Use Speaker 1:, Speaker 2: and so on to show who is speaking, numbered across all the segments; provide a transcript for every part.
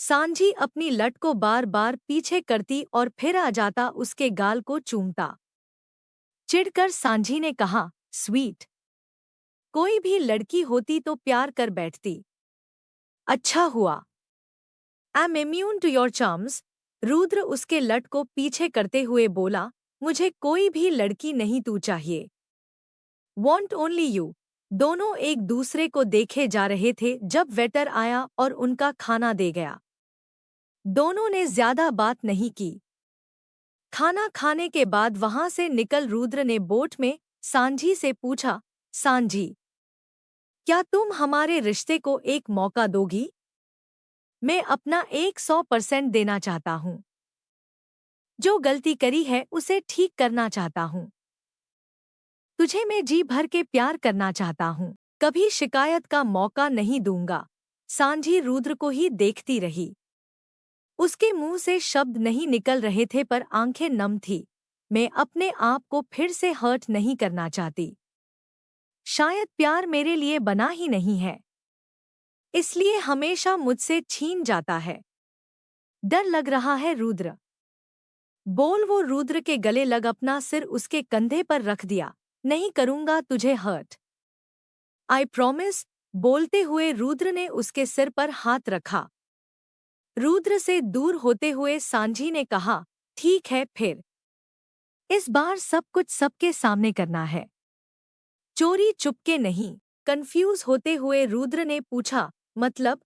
Speaker 1: सांझी अपनी लट को बार बार पीछे करती और फिर आ जाता उसके गाल को चूमता। चिढ़कर सांझी ने कहा, स्वीट, कोई भी लड़की होती तो प्यार कर बैठती। अच्छा हुआ। I am immune to your charms. Rudra उसके लट को पीछे करते हुए बोला, मुझे कोई भी लड़की नहीं तू चाहिए। Want only you. दोनों एक दूसरे को देखे जा रहे थे जब वेटर आया और उनका खाना दे गया। दोनों ने ज्यादा बात नहीं की। खाना खाने के बाद वहां से निकल रुद्र ने बोट में सांझी से पूछा, सांझी, क्या तुम हमारे रिश्ते को एक मौका दोगी? मैं अपना 100% देना चाहता हूँ। जो गलती करी है उसे ठीक करना चाहता हूँ। तुझे मैं जी भर के प्यार करना चाहता हूँ। कभी शिकायत का मौका नहीं दूंगा। सांझी रुद्र को ही देखती रही। उसके मुंह से शब्द नहीं निकल रहे थे पर आंखें नम थी। मैं अपने आप को फिर से हर्ट नहीं करना चाहती। शायद प्यार मेरे लिए बना ही नहीं है, इसलिए हमेशा मुझसे छीन जाता है। डर लग रहा है रुद्र। बोल। वो रुद्र के गले लग अपना सिर उसके कंधे पर रख दिया। नहीं करूंगा तुझे हर्ट, आई प्रॉमिस। बोलते हुए रुद्र ने उसके सिर पर हाथ रखा। रुद्र से दूर होते हुए सांझी ने कहा, ठीक है फिर। इस बार सब कुछ सबके सामने करना है, चोरी चुपके नहीं। कंफ्यूज होते हुए रुद्र ने पूछा, मतलब?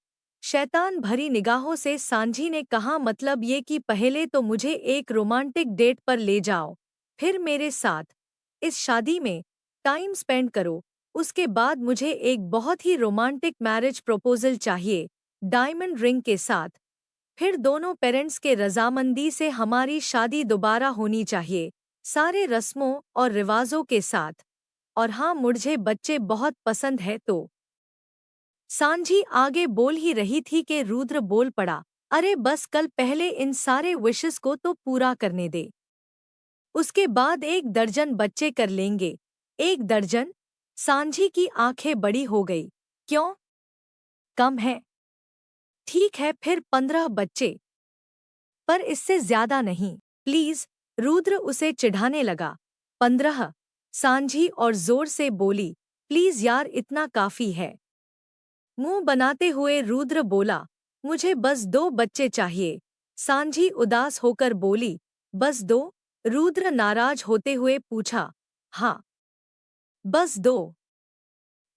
Speaker 1: शैतान भरी निगाहों से सांझी ने कहा, मतलब ये कि पहले तो मुझे एक रोमांटिक डेट पर ले जाओ, फिर मेरे साथ इस शादी में टाइम स्पेंड करो। उसके बाद मुझे एक बहुत ही रोमांटिक मैरिज प्रपोजल चाहिए, डायमंड रिंग के साथ। फिर दोनों पेरेंट्स के रजामंदी से हमारी शादी दोबारा होनी चाहिए, सारे रस्मों और रिवाजों के साथ। और हाँ, मुझे बच्चे बहुत पसंद है। तो सांझी आगे बोल ही रही थी कि रुद्र बोल पड़ा, अरे बस कल पहले इन सारे विशेस को तो पूरा करने दे। उसके बाद 1 दर्जन बच्चे कर लेंगे। 1 दर्जन? सांझी की आंखें बड़ी हो गई। क्यों? कम है? ठीक है फिर 15 बच्चे, पर इससे ज्यादा नहीं, प्लीज। रुद्र उसे चिढ़ाने लगा। 15? सांझी और जोर से बोली, प्लीज यार, इतना काफी है। मुंह बनाते हुए रुद्र बोला, मुझे बस 2 बच्चे चाहिए। सांझी उदास होकर बोली, बस 2? रुद्र नाराज होते हुए पूछा, हाँ, बस 2?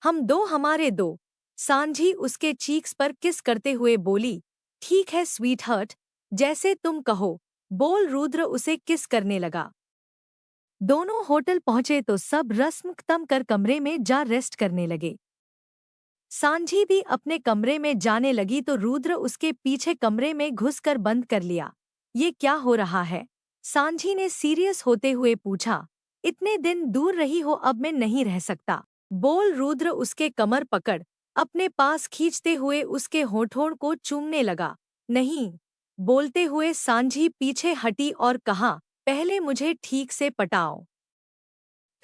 Speaker 1: हम 2, हमारे 2। सांझी उसके चीक्स पर किस करते हुए बोली, ठीक है स्वीट हर्ट, जैसे तुम कहो। बोल। रुद्र उसे किस करने लगा। दोनों होटल पहुंचे तो सब रस्म खत्म कर कमरे में जा रेस्ट करने लगे। सांझी भी अपने कमरे में जाने लगी तो रुद्र उसके पीछे कमरे में घुसकर बंद कर लिया। ये क्या हो रहा है? सांझी ने सीरियस होते हुए पूछा। इतने दिन दूर रही हो, अब मैं नहीं रह सकता। बोल। रुद्र उसके कमर पकड़ अपने पास खींचते हुए उसके होठों को चूमने लगा। नहीं। बोलते हुए सांझी पीछे हटी और कहा, पहले मुझे ठीक से पटाओ,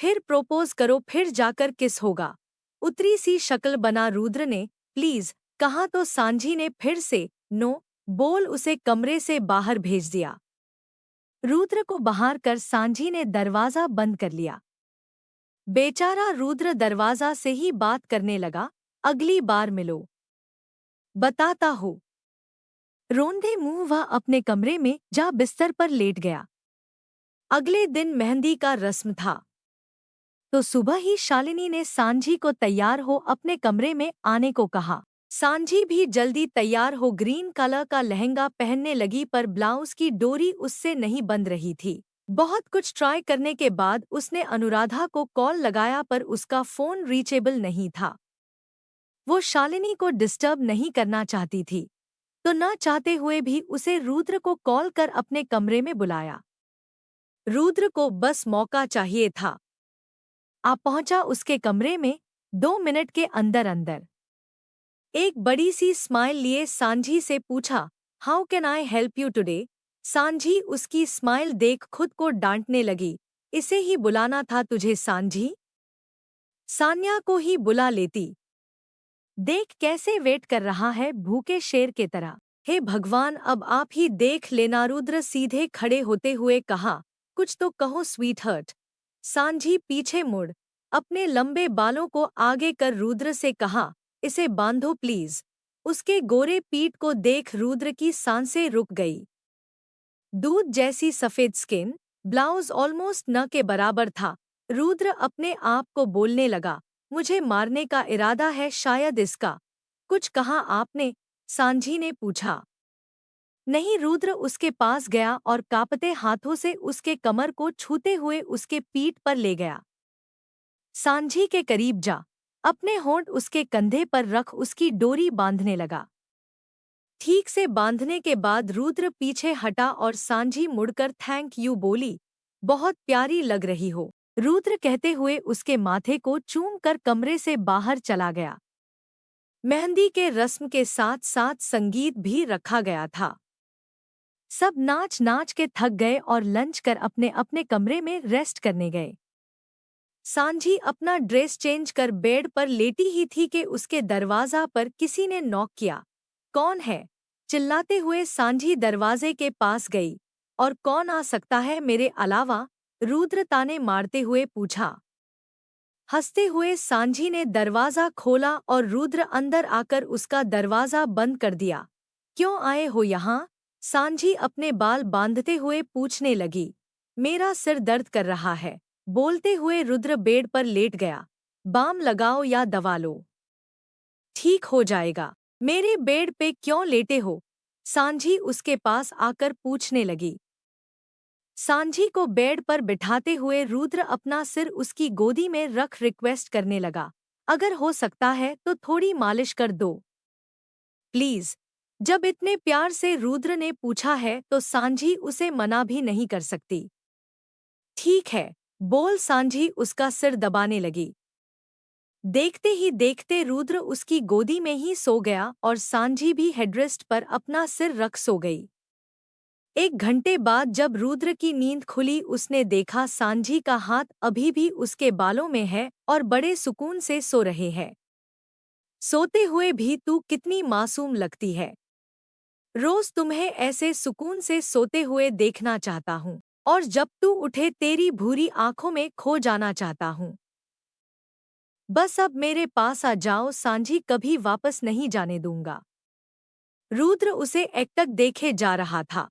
Speaker 1: फिर प्रोपोज करो, फिर जाकर किस होगा। उतरी सी शक्ल बना रुद्र ने प्लीज कहा तो सांझी ने फिर से नो बोल उसे कमरे से बाहर भेज दिया। रुद्र को बाहर कर सांझी ने दरवाजा बंद कर लिया। बेचारा रुद्र दरवाजा से ही बात करने लगा, अगली बार मिलो, बताता हूँ। रोंदे मुंह वह अपने कमरे में जा बिस्तर पर लेट गया। अगले दिन मेहंदी का रस्म था तो सुबह ही शालिनी ने सांझी को तैयार हो अपने कमरे में आने को कहा। सांझी भी जल्दी तैयार हो ग्रीन कलर का लहंगा पहनने लगी पर ब्लाउज की डोरी उससे नहीं बंध रही थी। बहुत कुछ ट्राई करने के बाद उसने अनुराधा को कॉल लगाया पर उसका फोन रीचेबल नहीं था। वो शालिनी को डिस्टर्ब नहीं करना चाहती थी तो न चाहते हुए भी उसे रुद्र को कॉल कर अपने कमरे में बुलाया। रुद्र को बस मौका चाहिए था। आ पहुंचा उसके कमरे में 2 मिनट के अंदर अंदर। एक बड़ी सी स्माइल लिए सांझी से पूछा, how can I help you today? सांझी उसकी स्माइल देख खुद को डांटने लगी, इसे ही बुलाना था तुझे सांझी? सान्या को ही बुला लेती। देख कैसे वेट कर रहा है भूखे शेर के तरह। हे भगवान, अब आप ही देख लेना। रुद्र सीधे खड़े होते हुए कहा, कुछ तो कहो स्वीटहार्ट। सांझी पीछे मुड़ अपने लंबे बालों को आगे कर रुद्र से कहा, इसे बांधो प्लीज। उसके गोरे पीठ को देख रुद्र की सांसें रुक गई। दूध जैसी सफेद स्किन, ब्लाउज ऑलमोस्ट न के बराबर था। रुद्र अपने आप को बोलने लगा, मुझे मारने का इरादा है शायद इसका। कुछ कहा आपने? सांझी ने पूछा। नहीं। रुद्र उसके पास गया और कांपते हाथों से उसके कमर को छूते हुए उसके पीठ पर ले गया। सांझी के करीब जा अपने होंठ उसके कंधे पर रख उसकी डोरी बांधने लगा। ठीक से बांधने के बाद रुद्र पीछे हटा और सांझी मुड़कर थैंक यू बोली, बहुत प्यारी लग रही हो। रुद्र कहते हुए उसके माथे को चूम कर कमरे से बाहर चला गया। मेहंदी के रस्म के साथ साथ संगीत भी रखा गया था। सब नाच नाच के थक गए और लंच कर अपने अपने कमरे में रेस्ट करने गए। सांझी अपना ड्रेस चेंज कर बेड पर लेटी ही थी कि उसके दरवाजा पर किसी ने नॉक किया। कौन है? चिल्लाते हुए सांझी दरवाजे के पास गई। और कौन आ सकता है मेरे अलावा? रुद्र ताने मारते हुए पूछा। हंसते हुए सांझी ने दरवाजा खोला और रुद्र अंदर आकर उसका दरवाजा बंद कर दिया। क्यों आए हो यहाँ? सांझी अपने बाल बांधते हुए पूछने लगी। मेरा सिर दर्द कर रहा है। बोलते हुए रुद्र बेड पर लेट गया। बाम लगाओ या दवा लो, ठीक हो जाएगा। मेरे बेड पे क्यों लेटे हो? सांझी उसके पास आकर पूछने लगी। सांझी को बेड पर बिठाते हुए रुद्र अपना सिर उसकी गोदी में रख रिक्वेस्ट करने लगा, अगर हो सकता है तो थोड़ी मालिश कर दो प्लीज। जब इतने प्यार से रुद्र ने पूछा है तो सांझी उसे मना भी नहीं कर सकती। ठीक है, बोल। सांझी उसका सिर दबाने लगी। देखते ही देखते रुद्र उसकी गोदी में ही सो गया और सांझी भी हेडरेस्ट पर अपना सिर रख सो गई। 1 घंटे बाद जब रुद्र की नींद खुली उसने देखा सांझी का हाथ अभी भी उसके बालों में है और बड़े सुकून से सो रहे हैं। सोते हुए भी तू कितनी मासूम लगती है। रोज तुम्हें ऐसे सुकून से सोते हुए देखना चाहता हूँ और जब तू उठे तेरी भूरी आंखों में खो जाना चाहता हूँ। बस अब मेरे पास आ जाओ, सांझी कभी वापस नहीं जाने दूंगा। रुद्र उसे एकटक देखे जा रहा था।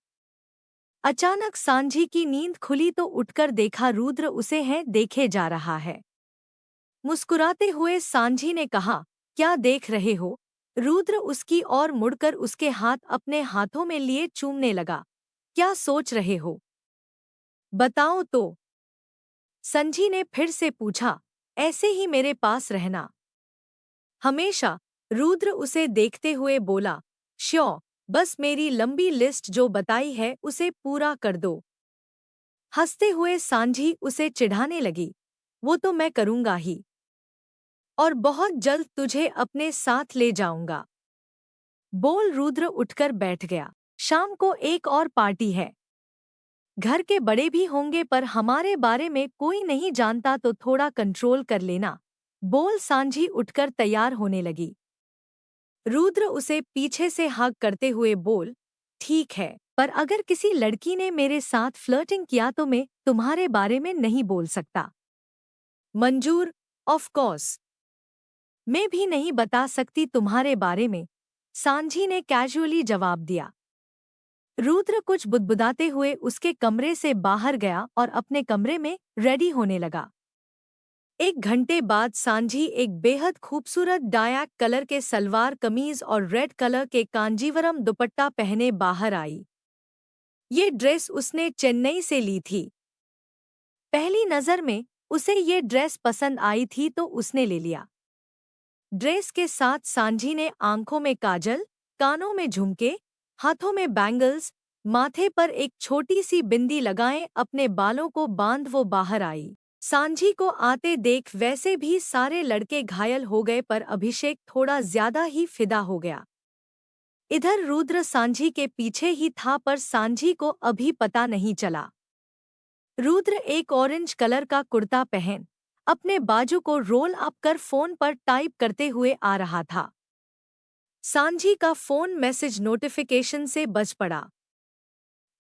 Speaker 1: अचानक सांझी की नींद खुली तो उठकर देखा रुद्र उसे है देखे जा रहा है। मुस्कुराते हुए सांझी ने कहा, क्या देख रहे हो? रुद्र उसकी ओर मुड़कर उसके हाथ अपने हाथों में लिए चूमने लगा। क्या सोच रहे हो? बताओ तो। संजी ने फिर से पूछा, ऐसे ही मेरे पास रहना हमेशा। रुद्र उसे देखते हुए बोला, श्योर, बस मेरी लंबी लिस्ट जो बताई है उसे पूरा कर दो। हंसते हुए सांझी उसे चिढ़ाने लगी, वो तो मैं करूंगा ही, और बहुत जल्द तुझे अपने साथ ले जाऊंगा। बोल रुद्र उठकर बैठ गया। शाम को एक और पार्टी है। घर के बड़े भी होंगे पर हमारे बारे में कोई नहीं जानता तो थोड़ा कंट्रोल कर लेना। बोल सांझी उठकर तैयार होने लगी। रुद्र उसे पीछे से हग करते हुए बोल, ठीक है, पर अगर किसी लड़की ने मेरे साथ फ्लर्टिंग किया तो मैं तुम्हारे बारे में नहीं बोल सकता। मंजूर, ऑफ कोर्स। मैं भी नहीं बता सकती तुम्हारे बारे में, सांझी ने कैजुअली जवाब दिया। रुद्र कुछ बुदबुदाते हुए उसके कमरे से बाहर गया और अपने कमरे में रेडी होने लगा। 1 घंटे बाद सांझी एक बेहद खूबसूरत डायक कलर के सलवार कमीज और रेड कलर के कांजीवरम दुपट्टा पहने बाहर आई। ये ड्रेस उसने चेन्नई से ली थी। पहली नज़र में उसे ये ड्रेस पसंद आई थी तो उसने ले लिया। ड्रेस के साथ सांझी ने आंखों में काजल, कानों में झुमके, हाथों में बैंगल्स, माथे पर एक छोटी सी बिंदी लगाए अपने बालों को बांध वो बाहर आई। सांझी को आते देख वैसे भी सारे लड़के घायल हो गए पर अभिषेक थोड़ा ज्यादा ही फिदा हो गया। इधर रुद्र सांझी के पीछे ही था पर सांझी को अभी पता नहीं चला। रुद्र एक ऑरेंज कलर का कुर्ता पहन अपने बाजू को रोल अप कर फोन पर टाइप करते हुए आ रहा था। सांझी का फोन मैसेज नोटिफिकेशन से बज पड़ा।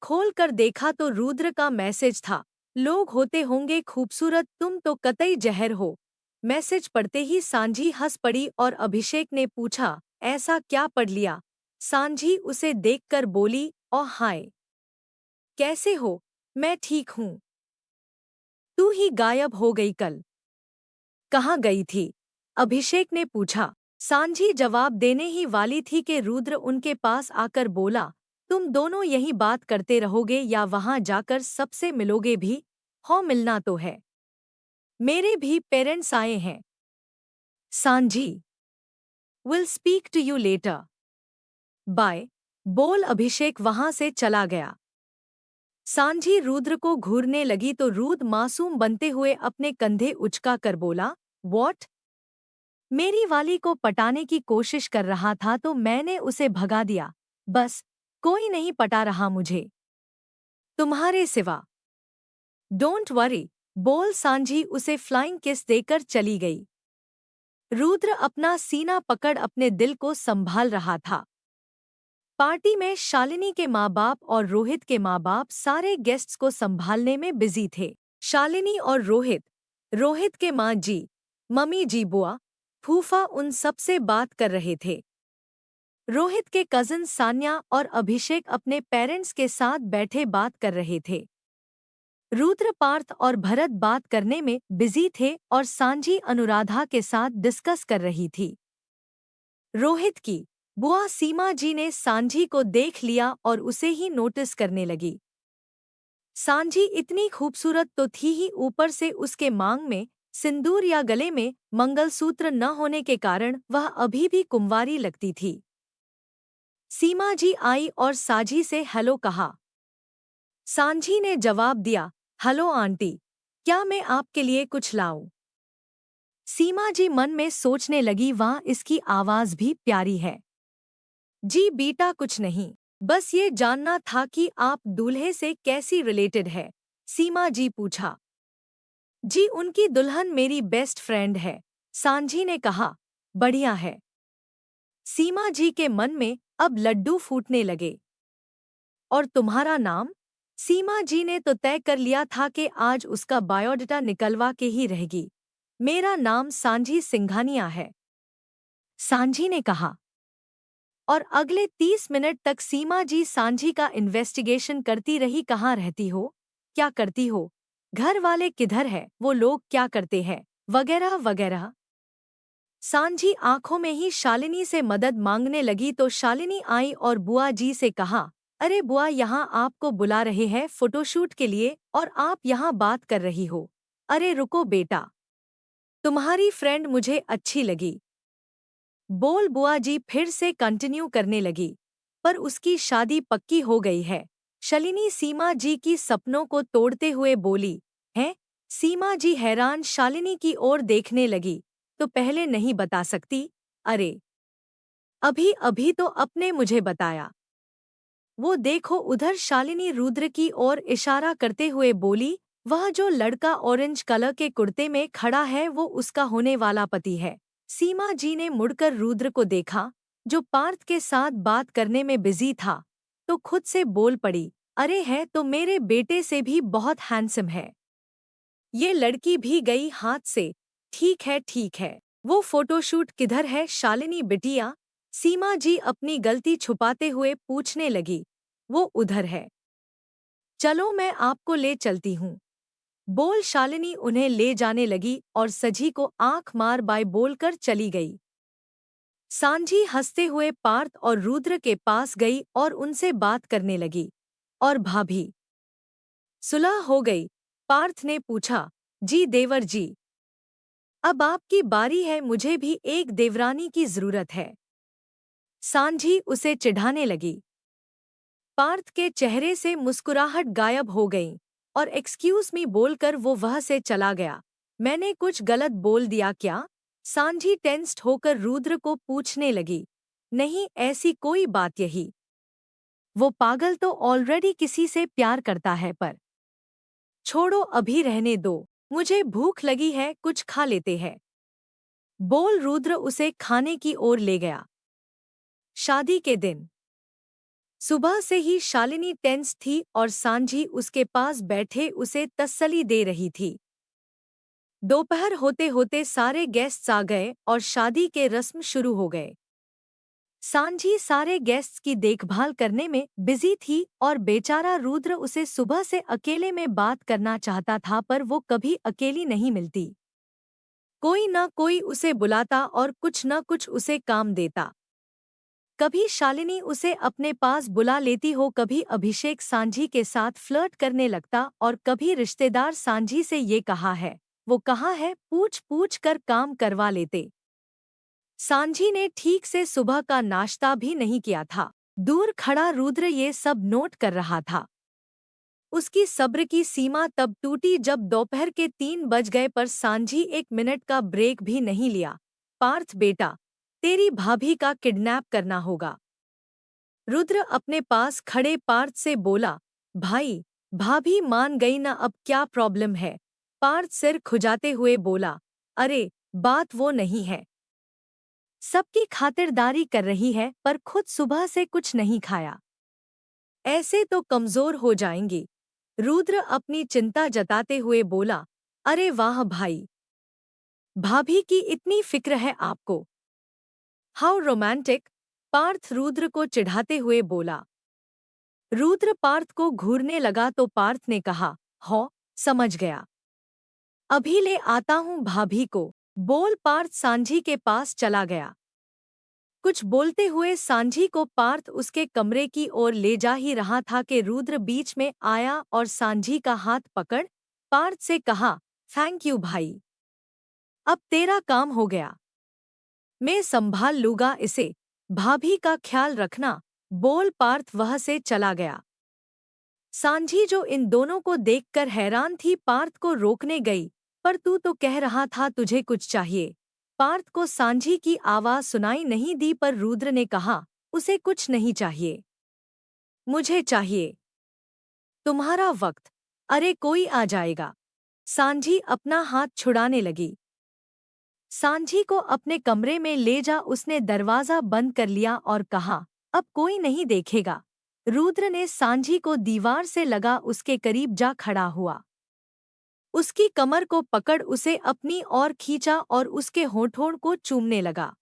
Speaker 1: खोल कर देखा तो रुद्र का मैसेज था। लोग होते होंगे खूबसूरत, तुम तो कतई जहर हो। मैसेज पढ़ते ही सांझी हंस पड़ी और अभिषेक ने पूछा, ऐसा क्या पढ़ लिया? सांझी उसे देखकर बोली, ओ हाय, कैसे हो? मैं ठीक हूँ। तू ही गायब हो गई कल। कहाँ गई थी? अभिषेक ने पूछा। सांझी जवाब देने ही वाली थी कि रुद्र उनके पास आकर बोला, तुम दोनों यही बात करते रहोगे या वहां जाकर सबसे मिलोगे भी? हो, मिलना तो है। मेरे भी पेरेंट्स आए हैं। Sanjhi, will speak to you later. Bye. बोल अभिषेक वहां से चला गया। सांझी रुद्र को घूरने लगी तो रुद्र मासूम बनते हुए अपने कंधे उचका कर बोला, व्हाट? मेरी वाली को पटाने की कोशिश कर रहा था तो मैंने उसे भगा दिया। बस, कोई नहीं पटा रहा मुझे तुम्हारे सिवा। डोंट वरी, बोल सांझी उसे फ्लाइंग किस देकर चली गई। रुद्र अपना सीना पकड़ अपने दिल को संभाल रहा था। पार्टी में शालिनी के माँ बाप और रोहित के माँ बाप सारे गेस्ट्स को संभालने में बिजी थे। शालिनी और रोहित, रोहित के माँ जी, मम्मी जी, बुआ, फूफा उन सब से बात कर रहे थे। रोहित के कजिन सान्या और अभिषेक अपने पेरेंट्स के साथ बैठे बात कर रहे थे। रुद्र, पार्थ और भरत बात करने में बिजी थे और सांझी अनुराधा के साथ डिस्कस कर रही थी। रोहित की बुआ सीमा जी ने सांझी को देख लिया और उसे ही नोटिस करने लगी। सांझी इतनी खूबसूरत तो थी ही, ऊपर से उसके मांग में सिंदूर या गले में मंगलसूत्र न होने के कारण वह अभी भी कुंवारी लगती थी। सीमा जी आई और साझी से हेलो कहा। सांझी ने जवाब दिया, हेलो आंटी, क्या मैं आपके लिए कुछ लाऊं? सीमा जी मन में सोचने लगी, वहाँ इसकी आवाज भी प्यारी है। जी बेटा, कुछ नहीं, बस ये जानना था कि आप दूल्हे से कैसी रिलेटेड है। सीमा जी पूछा। जी, उनकी दुल्हन मेरी बेस्ट फ्रेंड है, सांझी ने कहा। बढ़िया है। सीमा जी के मन में अब लड्डू फूटने लगे। और तुम्हारा नाम? सीमा जी ने तो तय कर लिया था कि आज उसका बायोडाटा निकलवा के ही रहेगी। मेरा नाम सांझी सिंघानिया है, सांझी ने कहा। और अगले 30 मिनट तक सीमा जी सांझी का इन्वेस्टिगेशन करती रही। कहाँ रहती हो, क्या करती हो, घर वाले किधर है, वो लोग क्या करते हैं, वगैरह वगैरह। सांझी आंखों में ही शालिनी से मदद मांगने लगी तो शालिनी आई और बुआ जी से कहा, अरे बुआ, यहाँ आपको बुला रहे हैं फोटोशूट के लिए और आप यहाँ बात कर रही हो। अरे रुको बेटा, तुम्हारी फ्रेंड मुझे अच्छी लगी। बोल बुआ जी फिर से कंटिन्यू करने लगी, पर उसकी शादी पक्की हो गई है। शालिनी सीमा जी की सपनों को तोड़ते हुए बोली। हैं? सीमा जी हैरान शालिनी की ओर देखने लगी, तो पहले नहीं बता सकती? अरे, अभी अभी तो अपने मुझे बताया। वो देखो उधर, शालिनी रुद्र की ओर इशारा करते हुए बोली, वह जो लड़का ऑरेंज कलर के कुर्ते में खड़ा है वो उसका होने वाला पति है। सीमा जी ने मुड़कर रुद्र को देखा, जो पार्थ के साथ बात करने में बिजी था, तो खुद से बोल पड़ी, अरे है तो मेरे बेटे से भी बहुत हैंडसम है। ये लड़की भी गई हाथ से। ठीक है ठीक है, वो फोटोशूट किधर है शालिनी बिटिया? सीमा जी अपनी गलती छुपाते हुए पूछने लगी। वो उधर है, चलो मैं आपको ले चलती हूँ। बोल शालिनी उन्हें ले जाने लगी और सजी को आंख मार बाय बोलकर चली गई। सांझी हंसते हुए पार्थ और रुद्र के पास गई और उनसे बात करने लगी। और भाभी, सुलह हो गई? पार्थ ने पूछा। जी देवर जी, अब आपकी बारी है, मुझे भी एक देवरानी की जरूरत है। सांझी उसे चिढ़ाने लगी। पार्थ के चेहरे से मुस्कुराहट गायब हो गई और एक्सक्यूज मी बोलकर वो वह से चला गया। मैंने कुछ गलत बोल दिया क्या? सांझी टेंस्ड होकर रुद्र को पूछने लगी। नहीं, ऐसी कोई बात यही। वो पागल तो ऑलरेडी किसी से प्यार करता है, पर छोड़ो, अभी रहने दो, मुझे भूख लगी है, कुछ खा लेते हैं। बोल रुद्र उसे खाने की ओर ले गया। शादी के दिन सुबह से ही शालिनी टेंस थी और सांझी उसके पास बैठे उसे तसल्ली दे रही थी। दोपहर होते होते सारे गेस्ट्स आ गए और शादी के रस्म शुरू हो गए। सांझी सारे गेस्ट्स की देखभाल करने में बिजी थी और बेचारा रुद्र उसे सुबह से अकेले में बात करना चाहता था, पर वो कभी अकेली नहीं मिलती। कोई न कोई उसे बुलाता और कुछ न कुछ उसे काम देता। कभी शालिनी उसे अपने पास बुला लेती हो, कभी अभिषेक सांझी के साथ फ्लर्ट करने लगता और कभी रिश्तेदार सांझी से ये कहा है वो कहाँ है पूछ पूछ कर काम करवा लेते। सांझी ने ठीक से सुबह का नाश्ता भी नहीं किया था। दूर खड़ा रुद्र ये सब नोट कर रहा था। उसकी सब्र की सीमा तब टूटी जब दोपहर के 3 बज गए, पर सांझी 1 मिनट का ब्रेक भी नहीं लिया। पार्थ बेटा, तेरी भाभी का किडनैप करना होगा। रुद्र अपने पास खड़े पार्थ से बोला। भाई, भाभी मान गई ना, अब क्या प्रॉब्लम है? पार्थ सिर खुजाते हुए बोला। अरे, बात वो नहीं है। सबकी खातिरदारी कर रही है पर खुद सुबह से कुछ नहीं खाया। ऐसे तो कमजोर हो जाएंगी। रुद्र अपनी चिंता जताते हुए बोला। अरे वाह भाई, भाभी की इतनी फिक्र है आपको। हाउ रोमांटिक, पार्थ रुद्र को चिढ़ाते हुए बोला। रुद्र पार्थ को घूरने लगा तो पार्थ ने कहा, हो, समझ गया। अभी ले आता हूँ भाभी को, बोल पार्थ सांझी के पास चला गया। कुछ बोलते हुए सांझी को पार्थ उसके कमरे की ओर ले जा ही रहा था कि रुद्र बीच में आया और सांझी का हाथ पकड़ पार्थ से कहा, थैंक यू भाई, अब तेरा काम हो गया। मैं संभाल लूंगा इसे, भाभी का ख्याल रखना, बोल पार्थ वह से चला गया। सांझी जो इन दोनों को देखकर हैरान थी, पार्थ को रोकने गई। पर तू तो कह रहा था तुझे कुछ चाहिए। पार्थ को सांझी की आवाज सुनाई नहीं दी, पर रुद्र ने कहा, उसे कुछ नहीं चाहिए। मुझे चाहिए तुम्हारा वक्त। अरे कोई आ जाएगा। सांझी अपना हाथ छुड़ाने लगी। सांझी को अपने कमरे में ले जा उसने दरवाजा बंद कर लिया और कहा, अब कोई नहीं देखेगा। रुद्र ने सांझी को दीवार से लगा उसके करीब जा खड़ा हुआ। उसकी कमर को पकड़ उसे अपनी ओर खींचा और उसके होठों को चूमने लगा।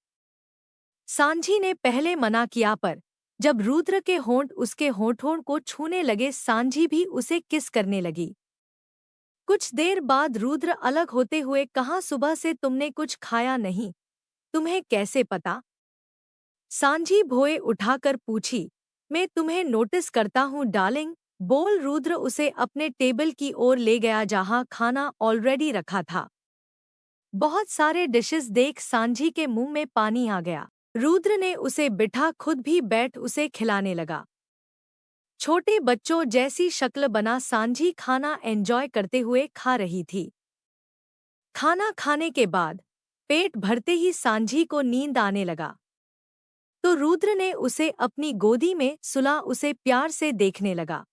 Speaker 1: सांझी ने पहले मना किया, पर जब रुद्र के होंठ उसके होठों को छूने लगे, सांझी भी उसे किस करने लगी। कुछ देर बाद रुद्र अलग होते हुए कहा, सुबह से तुमने कुछ खाया नहीं, तुम्हें कैसे पता? सांझी भौएं उठाकर पूछी। मैं तुम्हें नोटिस करता हूँ डार्लिंग, बोल रुद्र उसे अपने टेबल की ओर ले गया जहाँ खाना ऑलरेडी रखा था। बहुत सारे डिशेस देख सांझी के मुंह में पानी आ गया। रुद्र ने उसे बिठा खुद भी बैठ उसे खिलाने लगा। छोटे बच्चों जैसी शक्ल बना सांझी खाना एंजॉय करते हुए खा रही थी। खाना खाने के बाद पेट भरते ही सांझी को नींद आने लगा तो रुद्र ने उसे अपनी गोदी में सुला उसे प्यार से देखने लगा।